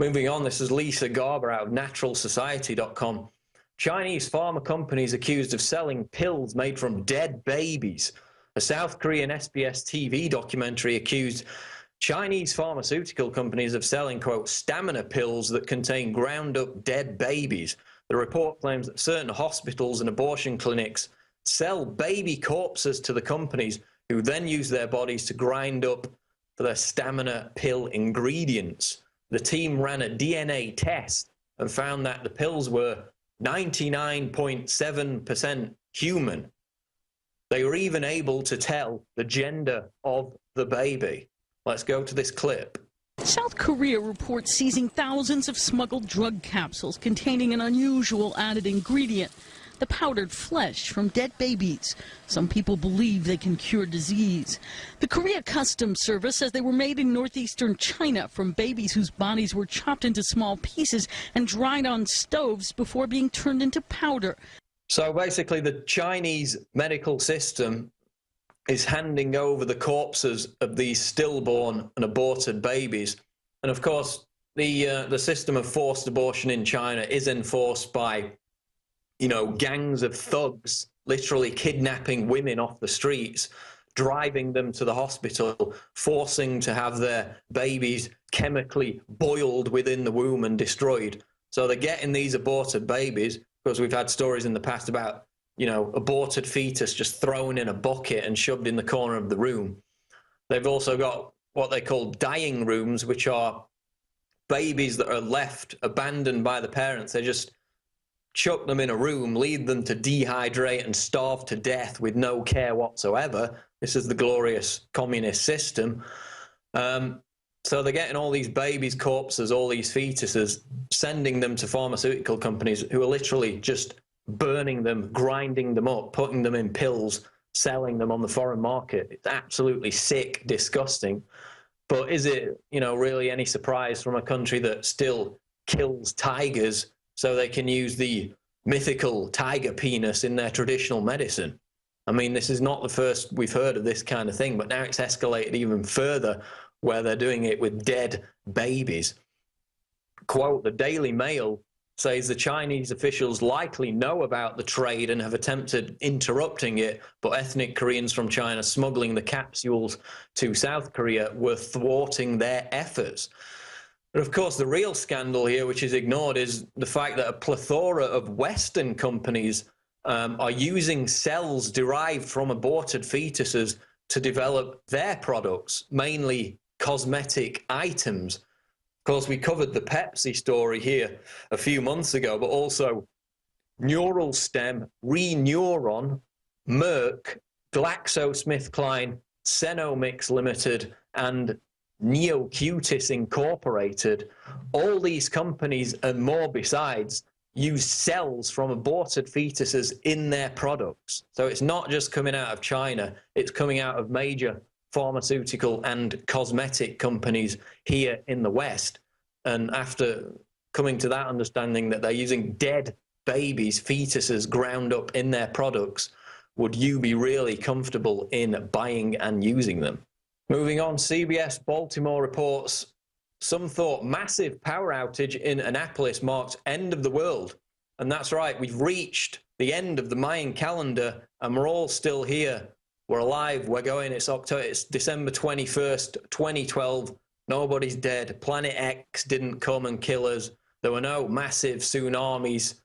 Moving on, this is Lisa Garber out of naturalsociety.com. Chinese pharma companies accused of selling pills made from dead babies. A South Korean SBS TV documentary accused Chinese pharmaceutical companies of selling, quote, stamina pills that contain ground up dead babies. The report claims that certain hospitals and abortion clinics sell baby corpses to the companies, who then use their bodies to grind up for their stamina pill ingredients. The team ran a DNA test and found that the pills were 99.7% human. They were even able to tell the gender of the baby. Let's go to this clip. South Korea reports seizing thousands of smuggled drug capsules containing an unusual added ingredient, the powdered flesh from dead babies. Some people believe they can cure disease. The Korea Customs Service says they were made in northeastern China from babies whose bodies were chopped into small pieces and dried on stoves before being turned into powder. So basically, the Chinese medical system is handing over the corpses of these stillborn and aborted babies. And of course, the system of forced abortion in China is enforced by, you know, gangs of thugs literally kidnapping women off the streets, driving them to the hospital, forcing to have their babies chemically boiled within the womb and destroyed. So they're getting these aborted babies, because we've had stories in the past about, you know, aborted fetus just thrown in a bucket and shoved in the corner of the room. They've also got what they call dying rooms, which are babies that are left abandoned by the parents. They just chuck them in a room, leave them to dehydrate and starve to death with no care whatsoever. This is the glorious communist system. So they're getting all these babies' corpses, all these fetuses, sending them to pharmaceutical companies who are literally just burning them, grinding them up, putting them in pills, selling them on the foreign market. It's absolutely sick, disgusting. But is it, you know, really any surprise from a country that still kills tigers so they can use the mythical tiger penis in their traditional medicine? I mean, this is not the first we've heard of this kind of thing, but now it's escalated even further, where they're doing it with dead babies. Quote, the Daily Mail says the Chinese officials likely know about the trade and have attempted interrupting it, but ethnic Koreans from China smuggling the capsules to South Korea were thwarting their efforts. But of course, the real scandal here, which is ignored, is the fact that a plethora of Western companies are using cells derived from aborted fetuses to develop their products, mainly cosmetic items. Of course, we covered the Pepsi story here a few months ago, but also Neuralstem, Reneuron, Merck, GlaxoSmithKline, Cenomix Limited, and NeoCutis Incorporated. All these companies and more besides use cells from aborted fetuses in their products. So it's not just coming out of China, it's coming out of major pharmaceutical and cosmetic companies here in the West. And after coming to that understanding that they're using dead babies, fetuses ground up in their products, would you be really comfortable in buying and using them? Moving on, CBS Baltimore reports some thought massive power outage in Annapolis marks end of the world. And that's right, we've reached the end of the Mayan calendar and we're all still here. We're alive, we're going, it's December 21st, 2012. Nobody's dead. Planet X didn't come and kill us. There were no massive tsunamis,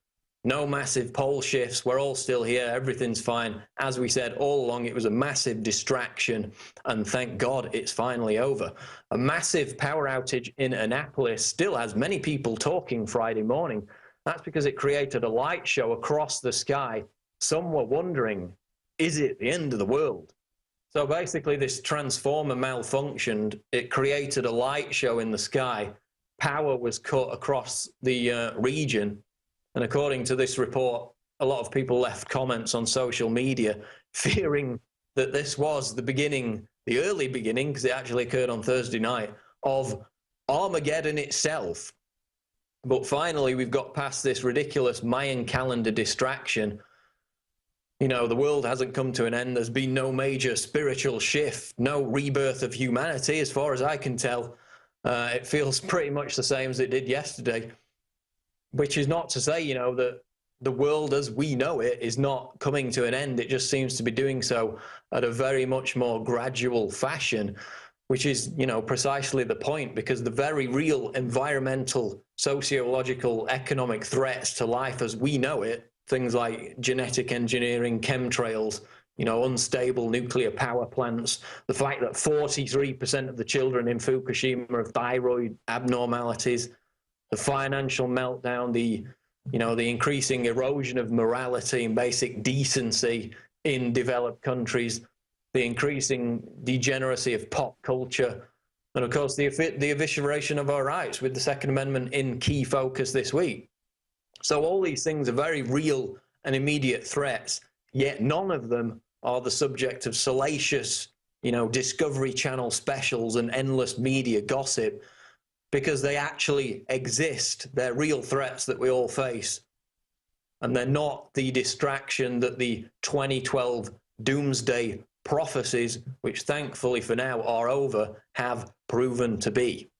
no massive pole shifts. We're all still here. Everything's fine. As we said all along, it was a massive distraction, and thank God it's finally over. A massive power outage in Annapolis still has many people talking Friday morning. That's because it created a light show across the sky. Some were wondering, is it the end of the world? So basically this transformer malfunctioned. It created a light show in the sky. Power was cut across the region. And according to this report, a lot of people left comments on social media fearing that this was the beginning, the early beginning, because it actually occurred on Thursday night, of Armageddon itself. But finally, we've got past this ridiculous Mayan calendar distraction. You know, the world hasn't come to an end. There's been no major spiritual shift, no rebirth of humanity, as far as I can tell. It feels pretty much the same as it did yesterday, which is not to say, you know, that the world as we know it is not coming to an end. It just seems to be doing so at a very much more gradual fashion, which is, you know, precisely the point, because the very real environmental, sociological, economic threats to life as we know it, things like genetic engineering, chemtrails, you know, unstable nuclear power plants, the fact that 43% of the children in Fukushima have thyroid abnormalities, the financial meltdown, the increasing erosion of morality and basic decency in developed countries, the increasing degeneracy of pop culture, and of course the evisceration of our rights with the Second Amendment in key focus this week. So all these things are very real and immediate threats, yet none of them are the subject of salacious, you know, Discovery Channel specials and endless media gossip, because they actually exist. They're real threats that we all face. And they're not the distraction that the 2012 doomsday prophecies, which thankfully for now are over, have proven to be.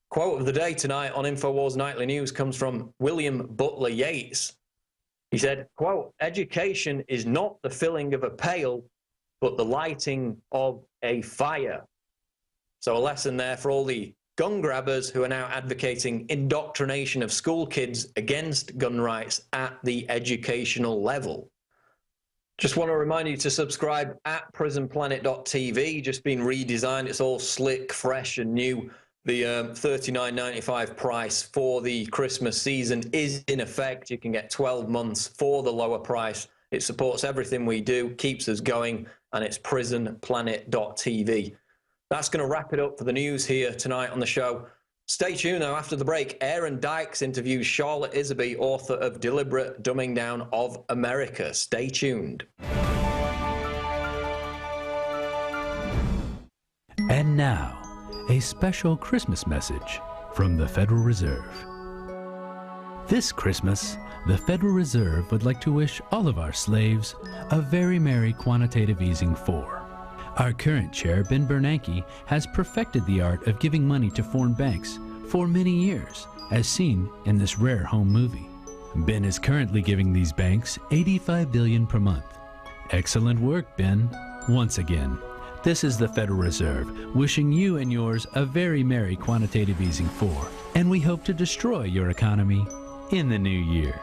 Quote of the day tonight on InfoWars Nightly News comes from William Butler Yeats. He said, quote, "Education is not the filling of a pail, but the lighting of a fire." So a lesson there for all the gun grabbers who are now advocating indoctrination of school kids against gun rights at the educational level. Just want to remind you to subscribe at prisonplanet.tv. Just been redesigned. It's all slick, fresh, and new. The $39.95 price for the Christmas season is in effect. You can get 12 months for the lower price. It supports everything we do, keeps us going, and it's prisonplanet.tv. That's going to wrap it up for the news here tonight on the show. Stay tuned, though. After the break, Aaron Dykes interviews Charlotte Iserbyt, author of Deliberate Dumbing Down of America. Stay tuned. And now, a special Christmas message from the Federal Reserve. This Christmas, the Federal Reserve would like to wish all of our slaves a very merry quantitative easing 4. Our current chair, Ben Bernanke, has perfected the art of giving money to foreign banks for many years, as seen in this rare home movie. Ben is currently giving these banks $85 billion per month. Excellent work, Ben. Once again, this is the Federal Reserve wishing you and yours a very merry quantitative easing 4, and we hope to destroy your economy in the new year.